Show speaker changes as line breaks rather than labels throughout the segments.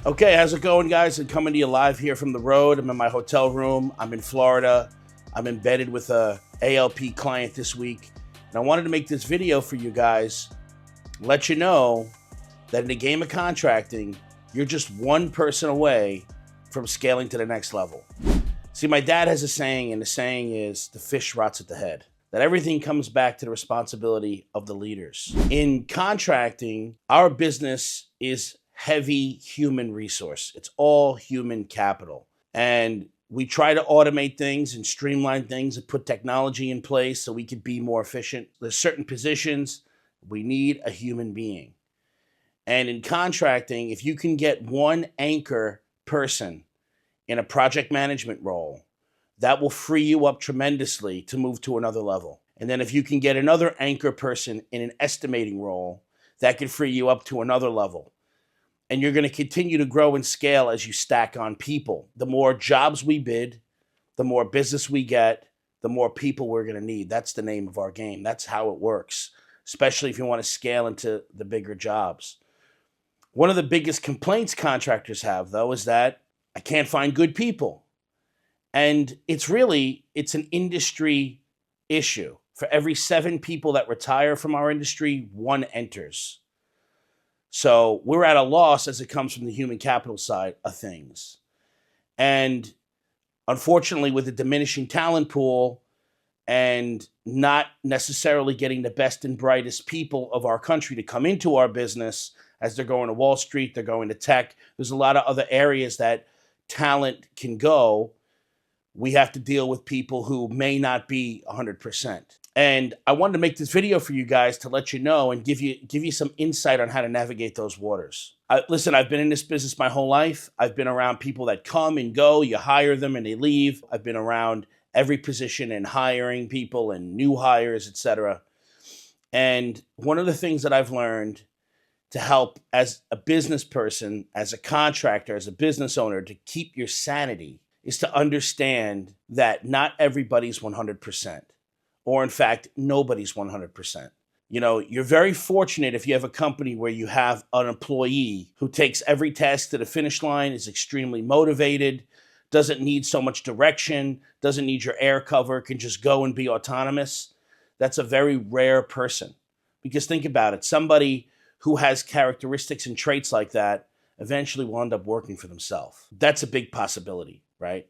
Okay, how's it going, guys? I'm coming to you live here from the road. I'm in my hotel room. I'm in Florida. I'm embedded with a ALP client this week. And I wanted to make this video for you guys, let you know that in the game of contracting, you're just one person away from scaling to the next level. See, my dad has a saying, and the saying is, the fish rots at the head. That everything comes back to the responsibility of the leaders. In contracting, our business is heavy human resource. It's all human capital. And we try to automate things and streamline things and put technology in place so we can be more efficient. There's certain positions we need a human being. And in contracting, if you can get one anchor person in a project management role, that will free you up tremendously to move to another level. And then if you can get another anchor person in an estimating role, that can free you up to another level. And you're going to continue to grow and scale as you stack on people. The more jobs we bid, the more business we get, the more people we're going to need. That's the name of our game. That's how it works, especially if you want to scale into the bigger jobs. One of the biggest complaints contractors have, though, is that I can't find good people. And it's an industry issue. For every 7 people that retire from our industry, 1 enters. So we're at a loss as it comes from the human capital side of things. And unfortunately, with the diminishing talent pool and not necessarily getting the best and brightest people of our country to come into our business as they're going to Wall Street, they're going to tech, there's a lot of other areas that talent can go. We have to deal with people who may not be 100%. And I wanted to make this video for you guys to let you know and give you some insight on how to navigate those waters. Listen, I've been in this business my whole life. I've been around people that come and go. You hire them and they leave. I've been around every position and hiring people and new hires, etc. And one of the things that I've learned to help as a business person, as a contractor, as a business owner, to keep your sanity is to understand that not everybody's 100%. Or in fact, nobody's 100%. You know, you're very fortunate if you have a company where you have an employee who takes every task to the finish line, is extremely motivated, doesn't need so much direction, doesn't need your air cover, can just go and be autonomous. That's a very rare person. Because think about it, somebody who has characteristics and traits like that eventually will end up working for themselves. That's a big possibility, right?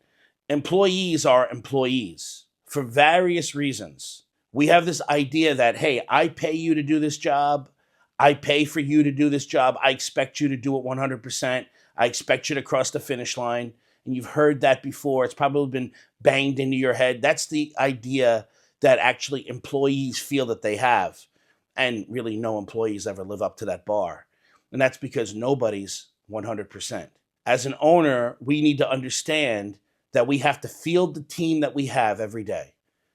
Employees are employees. For various reasons. We have this idea that, hey, I pay you to do this job. I pay for you to do this job. I expect you to do it 100%. I expect you to cross the finish line. And you've heard that before. It's probably been banged into your head. That's the idea that actually employees feel that they have. And really no employees ever live up to that bar. And that's because nobody's 100%. As an owner, we need to understand that we have to field the team that we have every day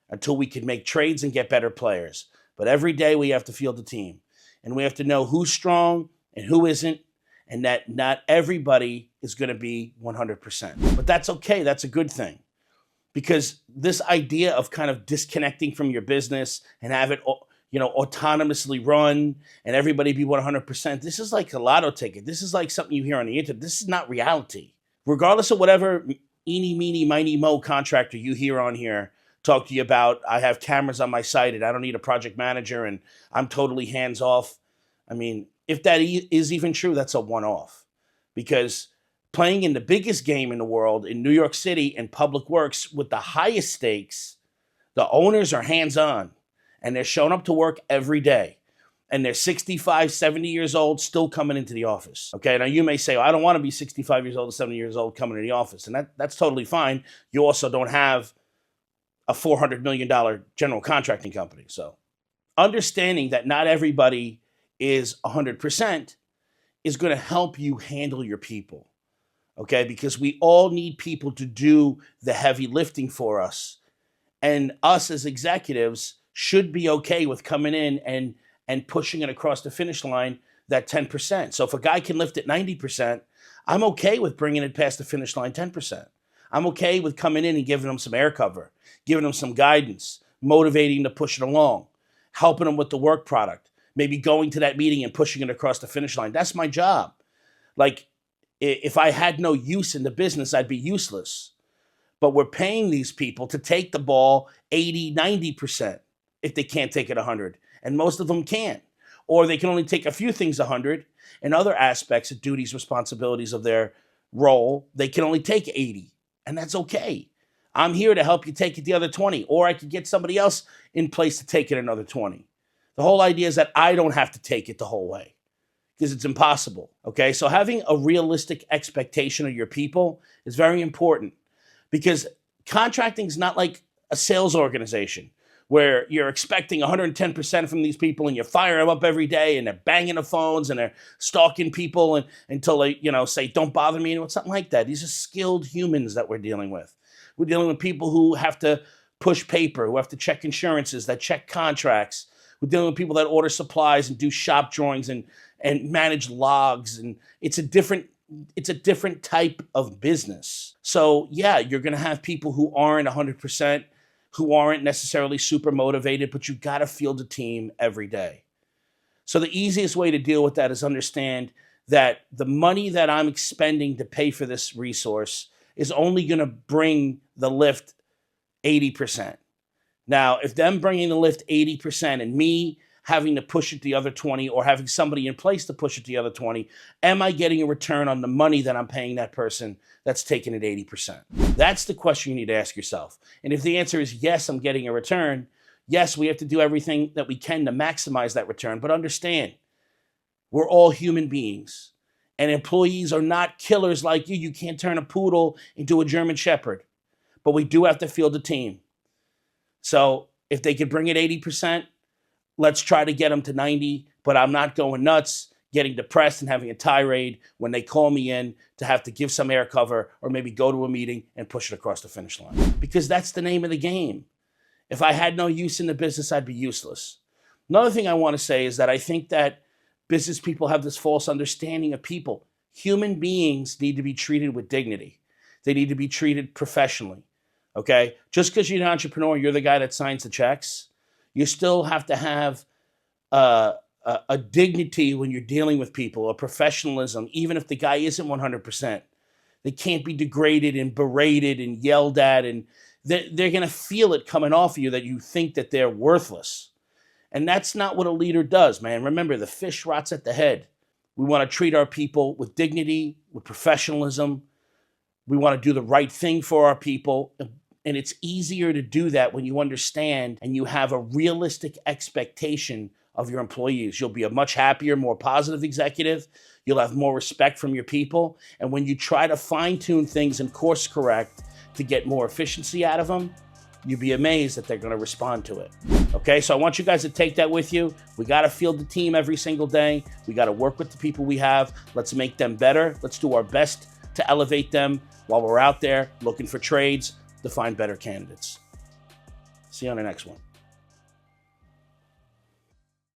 until we can make trades and get better players. But every day we have to field the team. And we have to know who's strong and who isn't, and that not everybody is going to be 100%. But that's okay. That's a good thing. Because this idea of kind of disconnecting from your business and have it, autonomously run and everybody be 100%, this is like a lotto ticket. This is like something you hear on the internet. This is not reality. Regardless of whatever eeny, meeny, miny, mo contractor you hear on here talk to you about, I have cameras on my site and I don't need a project manager and I'm totally hands off. I mean, if that is even true, that's a one-off. Because playing in the biggest game in the world, in New York City and public works with the highest stakes, the owners are hands-on and they're showing up to work every day. And they're 65, 70 years old, still coming into the office. Okay, now you may say, I don't want to be 65 years old or 70 years old coming to the office. And that's totally fine. You also don't have a $400 million general contracting company. So understanding that not everybody is 100% is going to help you handle your people. Okay, because we all need people to do the heavy lifting for us. And us as executives should be okay with coming in and pushing it across the finish line, that 10%. So if a guy can lift it 90%, I'm okay with bringing it past the finish line 10%. I'm okay with coming in and giving them some air cover, giving them some guidance, motivating to push it along, helping them with the work product, maybe going to that meeting and pushing it across the finish line. That's my job. Like, If I had no use in the business, I'd be useless. But we're paying these people to take the ball 80, 90% if they can't take it 100. And most of them can't. Or they can only take a few things 100. And other aspects of duties, responsibilities of their role, they can only take 80. And that's okay. I'm here to help you take it the other 20. Or I could get somebody else in place to take it another 20. The whole idea is that I don't have to take it the whole way, because it's impossible, okay? So having a realistic expectation of your people is very important, because contracting is not like a sales organization where you're expecting 110% from these people and you fire them up every day and they're banging the phones and they're stalking people and until they, say, don't bother me, and something like that. These are skilled humans that we're dealing with. We're dealing with people who have to push paper, who have to check insurances, that check contracts. We're dealing with people that order supplies and do shop drawings and manage logs. And it's a different type of business. So yeah, you're going to have people who aren't 100%, who aren't necessarily super motivated, but you got to field a team every day. So the easiest way to deal with that is understand that the money that I'm expending to pay for this resource is only going to bring the lift 80%. Now, if them bringing the lift 80% and me having to push it the other 20, or having somebody in place to push it the other 20, am I getting a return on the money that I'm paying that person that's taking it 80%? That's the question you need to ask yourself. And if the answer is yes, I'm getting a return, yes, we have to do everything that we can to maximize that return. But understand, we're all human beings. And employees are not killers like you. You can't turn a poodle into a German Shepherd. But we do have to field a team. So if they could bring it 80%, let's try to get them to 90, but I'm not going nuts, getting depressed and having a tirade when they call me in to have to give some air cover or maybe go to a meeting and push it across the finish line. Because that's the name of the game. If I had no use in the business, I'd be useless. Another thing I want to say is that I think that business people have this false understanding of people. Human beings need to be treated with dignity. They need to be treated professionally. Okay, just because you're an entrepreneur, you're the guy that signs the checks, you still have to have a dignity when you're dealing with people, a professionalism, even if the guy isn't 100%. They can't be degraded and berated and yelled at, and they're going to feel it coming off of you that you think that they're worthless. And that's not what a leader does, man. Remember, the fish rots at the head. We want to treat our people with dignity, with professionalism. We want to do the right thing for our people. And it's easier to do that when you understand and you have a realistic expectation of your employees. You'll be a much happier, more positive executive. You'll have more respect from your people. And when you try to fine-tune things and course correct to get more efficiency out of them, you'd be amazed that they're going to respond to it. Okay, so I want you guys to take that with you. We got to field the team every single day. We got to work with the people we have. Let's make them better. Let's do our best to elevate them while we're out there looking for trades to find better candidates. See you on the next one.